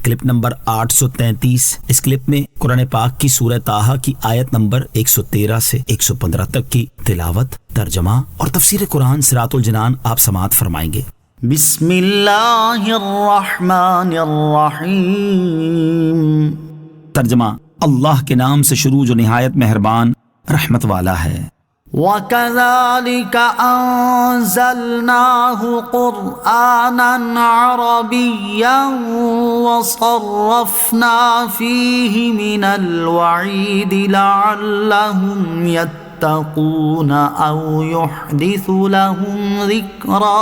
Clip number 833۔ اس clip میں قرآن پاک کی سورہ طٰہٰ کی آیت نمبر 113 سے 115 تک کی تلاوت، ترجمہ اور تفسیر قرآن صراط الجنان آپ سماعت فرمائیں گے۔ بسم اللہ الرحمن الرحیم۔ ترجمہ، اللہ کے نام سے شروع جو نہایت مہربان رحمت والا ہے۔ وَكَذَلِكَ أَنزَلْنَاهُ قُرْآنًا عَرَبِيًّا وَصَرَّفْنَا فِيهِ مِنَ الْوَعِيدِ لَعَلَّهُمْ يَتَّقُونَ أَوْ يُحْدِثُ لَهُمْ ذِكْرًا۔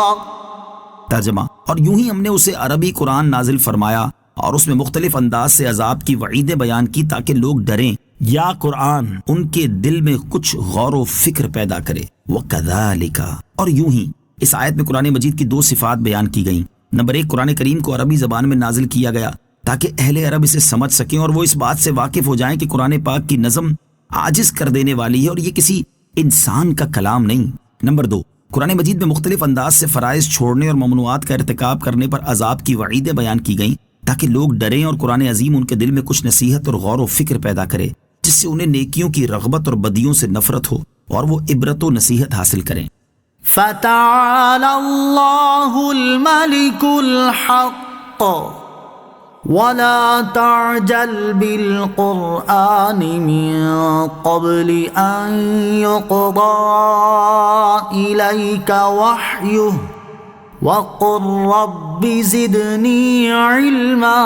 ترجمہ، اور یوں ہی ہم نے اسے عربی قرآن نازل فرمایا اور اس میں مختلف انداز سے عذاب کی وعیدیں بیان کی تاکہ لوگ ڈریں یا قرآن ان کے دل میں کچھ غور و فکر پیدا کرے۔ وَكَذَلِكَ، اور یوں ہی اس آیت میں قرآن مجید کی دو صفات بیان کی گئیں۔ نمبر 1، قرآن کریم کو عربی زبان میں نازل کیا گیا تاکہ اہل عرب اسے سمجھ سکیں اور وہ اس بات سے واقف ہو جائیں کہ قرآن پاک کی نظم عاجز کر دینے والی ہے اور یہ کسی انسان کا کلام نہیں۔ نمبر 2، قرآن مجید میں مختلف انداز سے فرائض چھوڑنے اور ممنوعات کا ارتکاب کرنے پر عذاب کی وعیدیں بیان کی گئیں تاکہ لوگ ڈریں اور قرآن عظیم ان کے دل میں کچھ نصیحت اور غور و فکر پیدا کرے جس سے انہیں نیکیوں کی رغبت اور بدیوں سے نفرت ہو اور وہ عبرت و نصیحت حاصل کریں۔ فَتَعَالَى اللَّهُ الْمَلِكُ الْحَقُّ وَلَا تَعْجَلْ بِالْقُرْآنِ مِن قَبْلِ أَن يُقْضَى إِلَيْكَ وَحْيُهُ وَقُلْ رَبِّ زِدْنِي عِلْمًا۔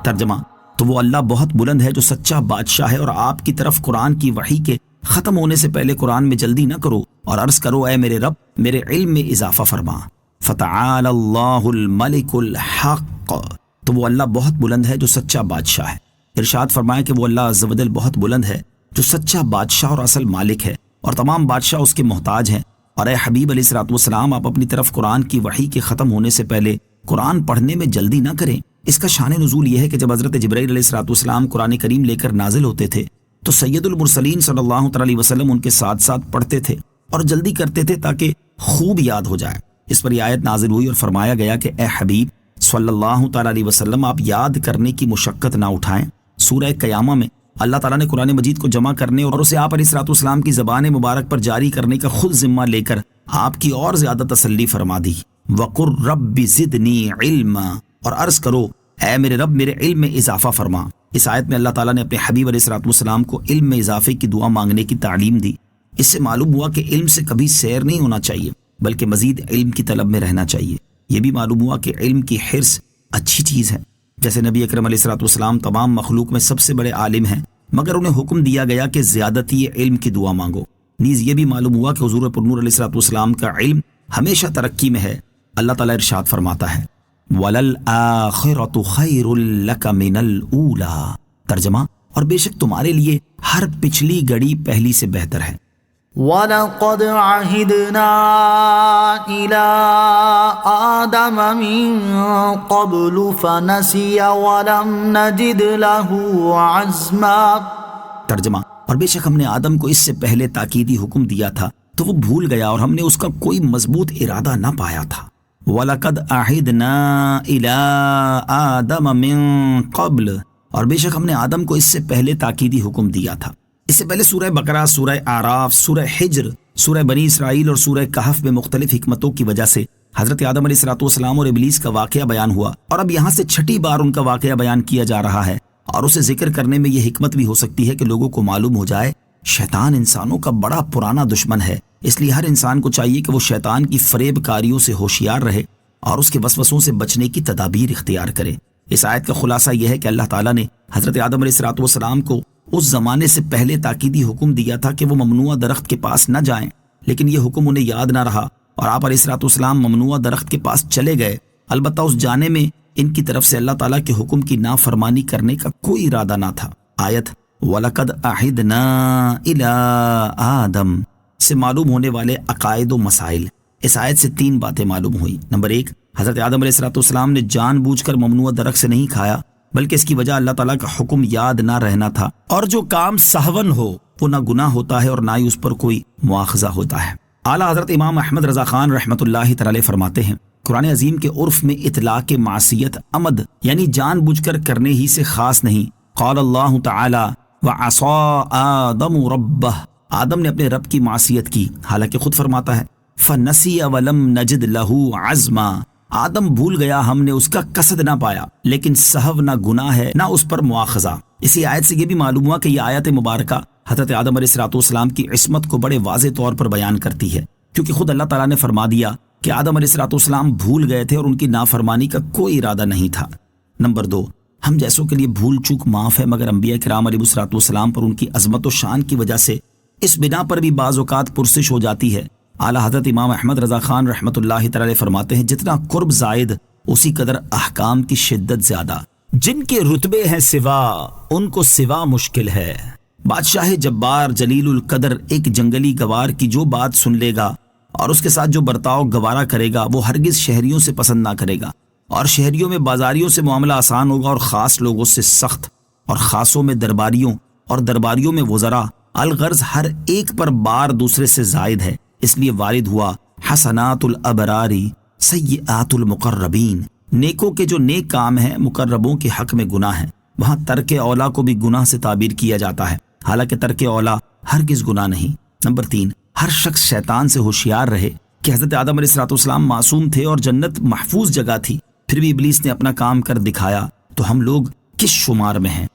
ترجمہ، تو وہ اللہ بہت بلند ہے جو سچا بادشاہ ہے، اور آپ کی طرف قرآن کی وحی کے ختم ہونے سے پہلے قرآن میں جلدی نہ کرو اور عرض کرو اے میرے رب میرے علم میں اضافہ فرما۔ فَتَعَالَى اللَّهُ الْمَلِكُ الْحَقُّ، تو وہ اللہ بہت بلند ہے جو سچا بادشاہ ہے۔ ارشاد فرمایا کہ وہ اللہ عز و جل بہت بلند ہے جو سچا بادشاہ اور اصل مالک ہے اور تمام بادشاہ اس کے محتاج ہیں۔ اور اے حبیب علیہ الصلوۃ والسلام، آپ اپنی طرف قرآن کی وحی کے ختم ہونے سے پہلے قرآن پڑھنے میں جلدی نہ کریں۔ اس کا شان نزول یہ ہے کہ جب حضرت جبرائیل علیہ الصلوۃ والسلام قرآن کریم لے کر نازل ہوتے تھے تو سید المرسلین صلی اللہ علیہ وسلم ان کے ساتھ ساتھ پڑھتے تھے اور جلدی کرتے تھے تاکہ خوب یاد ہو جائے۔ اس پر یہ آیت نازل ہوئی اور فرمایا گیا کہ اے حبیب صلی اللہ تعالیٰ علیہ وسلم، آپ یاد کرنے کی مشقت نہ اٹھائیں۔ سورہ قیامہ میں اللہ تعالیٰ نے قرآن مجید کو جمع کرنے اور اسے آپ علیہ الصلوۃ والسلام کی زبان مبارک پر جاری کرنے کا خود ذمہ لے کر آپ کی اور زیادہ تسلی فرما دی۔ وَقُلْ رَبِّ زِدْنِي عِلْمًا، اور عرض کرو اے میرے رب میرے علم میں اضافہ فرما۔ اس آیت میں اللہ تعالیٰ نے اپنے حبیب علیہ الصلوۃ والسلام کو علم میں اضافے کی دعا مانگنے کی تعلیم دی۔ اس سے معلوم ہوا کہ علم سے کبھی سیر نہیں ہونا چاہیے بلکہ مزید علم کی طلب میں رہنا چاہیے۔ یہ بھی معلوم ہوا کہ علم کی حرص اچھی چیز ہے، جیسے نبی اکرم علیہ الصلوۃ والسلام تمام مخلوق میں سب سے بڑے عالم ہیں مگر انہیں حکم دیا گیا کہ زیادتی علم کی دعا مانگو۔ نیز یہ بھی معلوم ہوا کہ حضور پرنور علیہ الصلوۃ والسلام کا علم ہمیشہ ترقی میں ہے۔ اللہ تعالیٰ ارشاد فرماتا ہے وَلَلْآخِرَةُ خَيْرٌ لَكَ مِنَ الْأُولَىٰ۔ ترجمہ، اور بے شک تمہارے لیے ہر پچھلی گھڑی پہلی سے بہتر ہے۔ وَلَقَدْ عَهِدْنَا إِلَىٰ آدَمَ مِن قَبْلُ فَنَسِيَ وَلَمْ نَجِدْ لَهُ عَزْمًا۔ ترجمہ، اور بے شک ہم نے آدم کو اس سے پہلے تاکیدی حکم دیا تھا تو وہ بھول گیا اور ہم نے اس کا کوئی مضبوط ارادہ نہ پایا تھا۔ وَلَقَدْ عَهِدْنَا إِلَىٰ آدَمَ مِن قَبْلُ، اور بے شک ہم نے آدم کو اس سے پہلے تاکیدی حکم دیا تھا۔ اس سے پہلے سورہ بقرہ، سورہ اعراف، سورہ حجر، سورہ بنی اسرائیل اور سورہ کہف میں مختلف حکمتوں کی وجہ سے حضرت آدم علیہ الصلوۃ والسلام اور ابلیس کا واقعہ بیان ہوا، اور اب یہاں سے چھٹی بار ان کا واقعہ بیان کیا جا رہا ہے، اور اسے ذکر کرنے میں یہ حکمت بھی ہو سکتی ہے کہ لوگوں کو معلوم ہو جائے شیطان انسانوں کا بڑا پرانا دشمن ہے، اس لیے ہر انسان کو چاہیے کہ وہ شیطان کی فریب کاریوں سے ہوشیار رہے اور اس کے وسوسوں سے بچنے کی تدابیر اختیار کرے۔ اس آیت کا خلاصہ یہ ہے کہ اللہ تعالیٰ نے حضرت آدم علیہ الصلوۃ والسلام کو اس زمانے سے پہلے تاکیدی حکم دیا تھا کہ وہ ممنوع درخت کے پاس نہ جائیں، لیکن یہ حکم انہیں یاد نہ رہا اور آپ علیہ الصلوۃ والسلام ممنوع درخت کے پاس چلے گئے، البتہ اس جانے میں ان کی طرف سے اللہ تعالیٰ کے حکم کی نافرمانی کرنے کا کوئی ارادہ نہ تھا۔ آیت وَلَقَدْ عَهِدْنَا إِلَىٰ آدَمَ سے معلوم ہونے والے عقائد و مسائل۔ اس آیت سے 3 باتیں معلوم ہوئی۔ نمبر 1، حضرت آدم علیہ الصلوۃ والسلام نے جان بوجھ کر ممنوع درخت سے نہیں کھایا بلکہ اس کی وجہ اللہ تعالیٰ کا حکم یاد نہ رہنا تھا، اور جو کام سہون ہو وہ نہ گناہ ہوتا ہے اور نہ ہی اس پر کوئی مواخذہ ہوتا ہے۔ اعلیٰ حضرت امام احمد رضا خان رحمۃ اللہ تعالی فرماتے ہیں قرآن عظیم کے عرف میں اطلاق معصیت عمد یعنی جان بوجھ کر کرنے ہی سے خاص نہیں۔ قال اللہ تعالی وعصى آدم ربہ، آدم نے اپنے رب کی معصیت کی، حالانکہ خود فرماتا ہے فنسی ولم نجد لہ عزما، آدم بھول گیا، ہم نے اس کا قصد نہ پایا، لیکن سہو نہ گناہ ہے نہ اس پر مواخذہ۔ اسی آیت سے یہ بھی معلوم ہوا کہ یہ آیت مبارکہ حضرت آدم علیہ السلام کی عصمت کو بڑے واضح طور پر بیان کرتی ہے، کیونکہ خود اللہ تعالیٰ نے فرما دیا کہ آدم علیہ السلام بھول گئے تھے اور ان کی نافرمانی کا کوئی ارادہ نہیں تھا۔ نمبر 2، ہم جیسوں کے لیے بھول چوک معاف ہے، مگر انبیاء کرام علیہ السلام پر ان کی عظمت و شان کی وجہ سے اس بنا پر بھی بعض اوقات پرسش ہو جاتی ہے۔ اعلیٰ حضرت امام احمد رضا خان رحمۃ اللہ تعالی فرماتے ہیں جتنا قرب زائد اسی قدر احکام کی شدت زیادہ، جن کے رتبے ہیں سوا ان کو سوا مشکل ہے۔ بادشاہ جبار جلیل القدر ایک جنگلی گوار کی جو بات سن لے گا اور اس کے ساتھ جو برتاؤ گوارا کرے گا وہ ہرگز شہریوں سے پسند نہ کرے گا، اور شہریوں میں بازاریوں سے معاملہ آسان ہوگا اور خاص لوگوں سے سخت، اور خاصوں میں درباریوں اور درباریوں میں وزراء، الغرض ہر ایک پر بار دوسرے سے زائد ہے۔ اس لیے وارد ہوا حسنات الابراری سیئات المقربین، نیکوں کے جو نیک کام ہیں مقربوں کے حق میں گناہ ہیں۔ وہاں ترک اولا کو بھی گناہ سے تعبیر کیا جاتا ہے، حالانکہ ترک اولا ہرگز گناہ نہیں۔ نمبر 3، ہر شخص شیطان سے ہوشیار رہے کہ حضرت آدم علیہ السلام معصوم تھے اور جنت محفوظ جگہ تھی، پھر بھی ابلیس نے اپنا کام کر دکھایا، تو ہم لوگ کس شمار میں ہیں؟